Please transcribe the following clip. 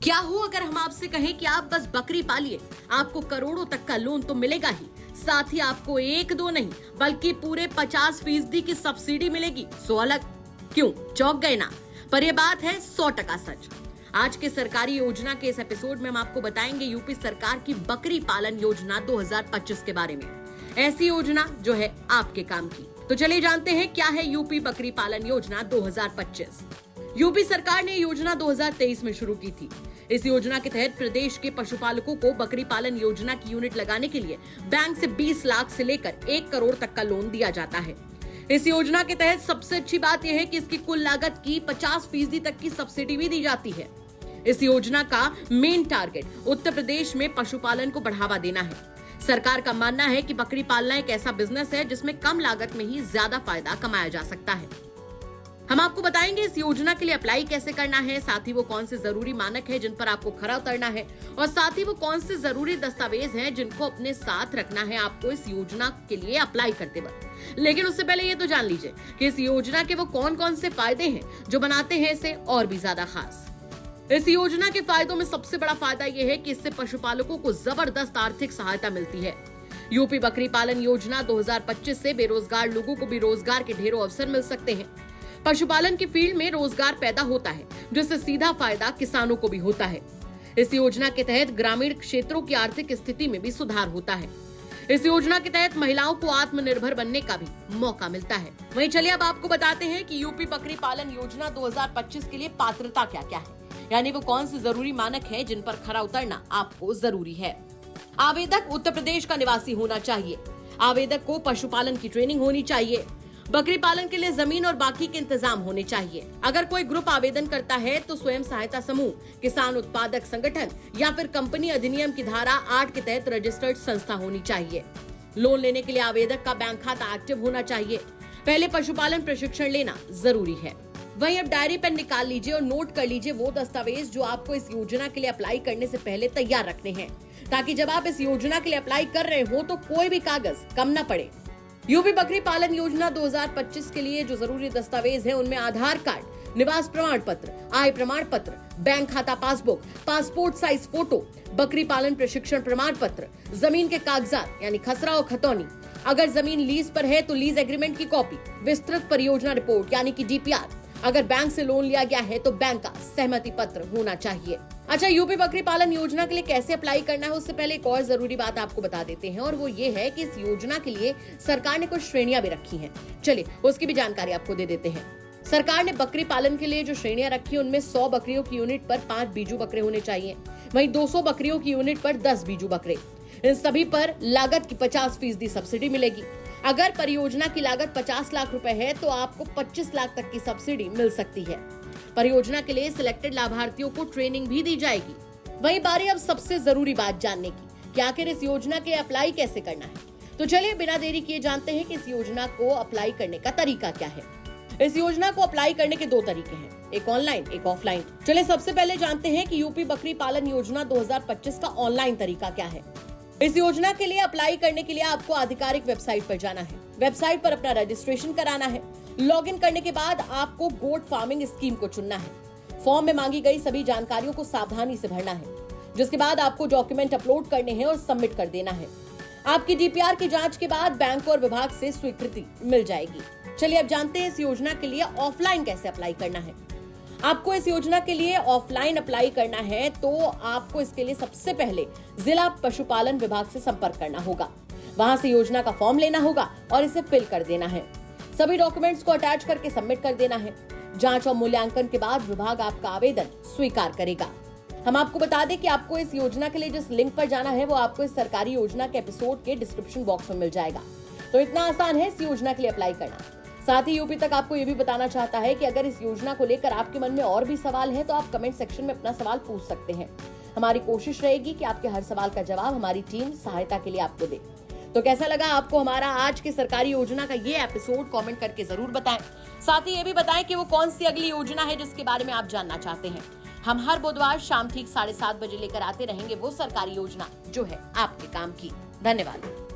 क्या हो अगर हम आपसे कहें कि आप बस बकरी पालिए, आपको करोड़ों तक का लोन तो मिलेगा ही, साथ ही आपको एक दो नहीं बल्कि पूरे 50% की सब्सिडी मिलेगी। सो अलग क्यों, चौंक गए ना? पर यह बात है 100% सच। आज के सरकारी योजना के इस एपिसोड में हम आपको बताएंगे यूपी सरकार की बकरी पालन योजना 2025 के बारे में। ऐसी योजना जो है आपके काम की। तो चलिए जानते हैं क्या है यूपी बकरी पालन योजना 2025। यूपी सरकार ने योजना 2023 में शुरू की थी। इस योजना के तहत प्रदेश के पशुपालकों को बकरी पालन योजना की यूनिट लगाने के लिए बैंक से 20 लाख से लेकर 1 करोड़ तक का लोन दिया जाता है। इस योजना के तहत सबसे अच्छी बात यह है कि इसकी कुल लागत की 50% तक की सब्सिडी भी दी जाती है। इस योजना का मेन टारगेट उत्तर प्रदेश में पशुपालन को बढ़ावा देना है। सरकार का मानना है कि बकरी पालना एक ऐसा बिजनेस है जिसमें कम लागत में ही ज्यादा फायदा कमाया जा सकता है। हम आपको बताएंगे इस योजना के लिए अप्लाई कैसे करना है, साथ ही वो कौन से जरूरी मानक है जिन पर आपको खरा उतरना है, और साथ ही वो कौन से जरूरी दस्तावेज हैं जिनको अपने साथ रखना है आपको इस योजना के लिए अप्लाई करते वक्त। लेकिन उससे पहले ये तो जान लीजिए कि इस योजना के वो कौन कौन से फायदे हैं जो बनाते हैं इसे और भी ज्यादा खास। इस योजना के फायदों में सबसे बड़ा फायदा यह है कि इससे पशुपालकों को जबरदस्त आर्थिक सहायता मिलती है। यूपी बकरी पालन योजना 2025 से बेरोजगार लोगों को भी रोजगार के ढेरों अवसर मिल सकते हैं। पशुपालन की फील्ड में रोजगार पैदा होता है, जिससे सीधा फायदा किसानों को भी होता है। इस योजना के तहत ग्रामीण क्षेत्रों की आर्थिक स्थिति में भी सुधार होता है। इस योजना के तहत महिलाओं को आत्मनिर्भर बनने का भी मौका मिलता है। वहीं चलिए अब आपको बताते हैं कि यूपी बकरी पालन योजना 2025 के लिए पात्रता क्या क्या है, यानी वो कौन से जरूरी मानक है जिन पर खरा उतरना आपको जरूरी है। आवेदक उत्तर प्रदेश का निवासी होना चाहिए। आवेदक को पशुपालन की ट्रेनिंग होनी चाहिए। बकरी पालन के लिए जमीन और बाकी के इंतजाम होने चाहिए। अगर कोई ग्रुप आवेदन करता है तो स्वयं सहायता समूह, किसान उत्पादक संगठन या फिर कंपनी अधिनियम की धारा 8 के तहत रजिस्टर्ड संस्था होनी चाहिए। लोन लेने के लिए आवेदक का बैंक खाता एक्टिव होना चाहिए। पहले पशुपालन प्रशिक्षण लेना जरूरी है। वहीं अब डायरी पेन निकाल लीजिए और नोट कर लीजिए वो दस्तावेज जो आपको इस योजना के लिए अप्लाई करने से पहले तैयार रखने हैं, ताकि जब आप इस योजना के लिए अप्लाई कर रहे हो तो कोई भी कागज कम न पड़े। यूपी बकरी पालन योजना 2025 के लिए जो जरूरी दस्तावेज हैं उनमें आधार कार्ड, निवास प्रमाण पत्र, आय प्रमाण पत्र, बैंक खाता पासबुक, पासपोर्ट साइज फोटो, बकरी पालन प्रशिक्षण प्रमाण पत्र, जमीन के कागजात यानी खसरा और खतौनी, अगर जमीन लीज पर है तो लीज एग्रीमेंट की कॉपी, विस्तृत परियोजना रिपोर्ट यानी कि डीपीआर, अगर बैंक से लोन लिया गया है तो बैंक का सहमति पत्र होना चाहिए। अच्छा, यूपी बकरी पालन योजना के लिए कैसे अप्लाई करना है उससे पहले एक और जरूरी बात आपको बता देते हैं, और वो ये है कि इस योजना के लिए सरकार ने कुछ श्रेणियां भी रखी हैं। चलिए उसकी भी जानकारी आपको दे देते हैं। सरकार ने बकरी पालन के लिए जो श्रेणियां रखी है उनमें 100 बकरियों की यूनिट पर 5 बीजू बकरे होने चाहिए। वहीं 200 बकरियों की यूनिट पर 10 बीजू बकरे। इन सभी पर लागत की 50% सब्सिडी मिलेगी। अगर परियोजना की लागत 50 लाख रुपए है तो आपको 25 लाख तक की सब्सिडी मिल सकती है। परियोजना के लिए सिलेक्टेड लाभार्थियों को ट्रेनिंग भी दी जाएगी। वहीं बारी अब सबसे जरूरी बात जानने की कि आखिर इस योजना के अप्लाई कैसे करना है। तो चलिए बिना देरी किए जानते हैं कि इस योजना को अप्लाई करने का तरीका क्या है। इस योजना को अप्लाई करने के 2 तरीके हैं, एक ऑनलाइन एक ऑफलाइन। चलिए सबसे पहले जानते हैं कि यूपी बकरी पालन योजना 2025 का ऑनलाइन तरीका क्या है। इस योजना के लिए अप्लाई करने के लिए आपको आधिकारिक वेबसाइट पर जाना है। वेबसाइट पर अपना रजिस्ट्रेशन कराना है। लॉगिन करने के बाद आपको गोट फार्मिंग स्कीम को चुनना है। फॉर्म में मांगी गई सभी जानकारियों को सावधानी से भरना है, जिसके बाद आपको डॉक्यूमेंट अपलोड करने हैं और सबमिट कर देना है। आपकी डीपीआर की जांच के बाद बैंक और विभाग से स्वीकृति मिल जाएगी। चलिए अब जानते हैं इस योजना के लिए ऑफलाइन कैसे अप्लाई करना है। आपको इस योजना के लिए ऑफलाइन अप्लाई करना है तो आपको इसके लिए सबसे पहले जिला पशुपालन विभाग से संपर्क करना होगा। वहां से योजना का फॉर्म लेना होगा और इसे फिल कर देना है। सभी डॉक्यूमेंट्स को अटैच करके सबमिट कर देना है। जांच और मूल्यांकन के बाद विभाग आपका आवेदन स्वीकार करेगा। हम आपको बता दें कि आपको इस योजना के लिए जिस लिंक पर जाना है वो आपको इस सरकारी योजना के एपिसोड के डिस्क्रिप्शन बॉक्स में मिल जाएगा। तो इतना आसान है इस योजना के लिए अप्लाई करना। साथ ही यूपी तक आपको ये भी बताना चाहता है कि अगर इस योजना को लेकर आपके मन में और भी सवाल है तो आप कमेंट सेक्शन में अपना सवाल पूछ सकते हैं। हमारी कोशिश रहेगी कि आपके हर सवाल का जवाब हमारी टीम सहायता के लिए आपको दे। तो कैसा लगा आपको हमारा आज के सरकारी योजना का ये एपिसोड, कमेंट करके जरूर बताएं। साथ ही ये भी बताएं कि वो कौन सी अगली योजना है जिसके बारे में आप जानना चाहते हैं। हम हर बुधवार शाम ठीक 7:30 बजे लेकर आते रहेंगे वो सरकारी योजना जो है आपके काम की। धन्यवाद।